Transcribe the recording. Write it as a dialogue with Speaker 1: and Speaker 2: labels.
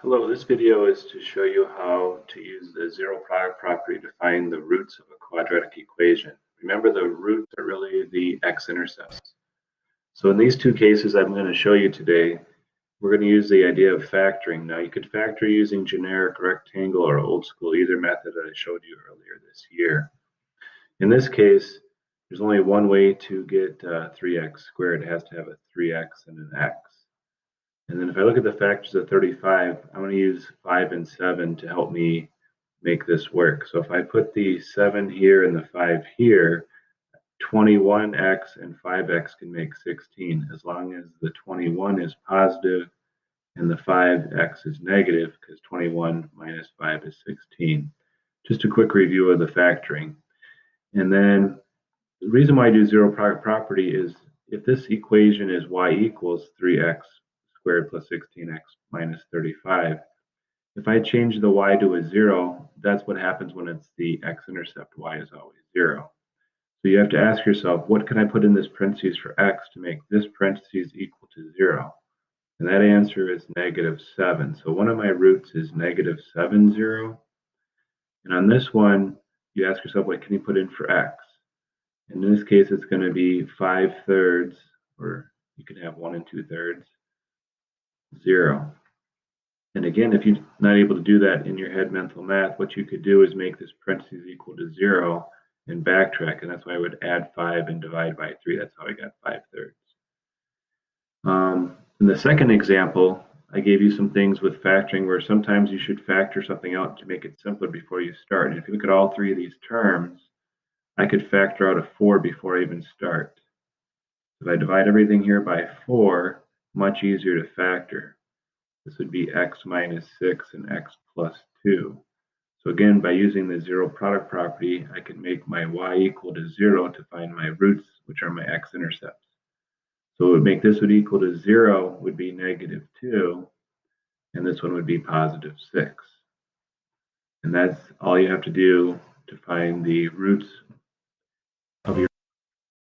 Speaker 1: Hello, this video is to show you how to use the zero product property to find the roots of a quadratic equation. Remember, the roots are really the x-intercepts. So in these two cases I'm going to show you today, we're going to use the idea of factoring. Now you could factor using generic rectangle or old school, either method that I showed you earlier this year. In this case, there's only one way to get 3x squared. It has to have a 3x and an x. And then if I look at the factors of 35, I'm going to use 5 and 7 to help me make this work. So if I put the 7 here and the 5 here, 21x and 5x can make 16, as long as the 21 is positive and the 5x is negative, because 21 minus 5 is 16. Just a quick review of the factoring. And then the reason why I do zero product property is if this equation is y equals 3x squared plus 16x minus 35, if I change the y to a 0, that's what happens when it's the x-intercept. Y is always 0. So you have to ask yourself, what can I put in this parentheses for x to make this parentheses equal to 0? And that answer is negative 7. So one of my roots is negative 7, 0. And on this one, you ask yourself, what can you put in for x? In this case, it's going to be 5/3, or you can have 1 2/3, 0. And again, if you're not able to do that in your head mental math, what you could do is make this parentheses equal to 0 and backtrack. And that's why I would add 5 and divide by 3. That's how I got 5/3. In the second example, I gave you some things with factoring where sometimes you should factor something out to make it simpler before you start. And if you look at all three of these terms, I could factor out a 4 before I even start. If I divide everything here by 4, much easier to factor. This would be x minus 6 and x plus 2. So again, by using the zero product property, I can make my y equal to 0 to find my roots, which are my x-intercepts. So it would make this would equal to 0 would be negative 2, and this one would be positive 6. And that's all you have to do to find the roots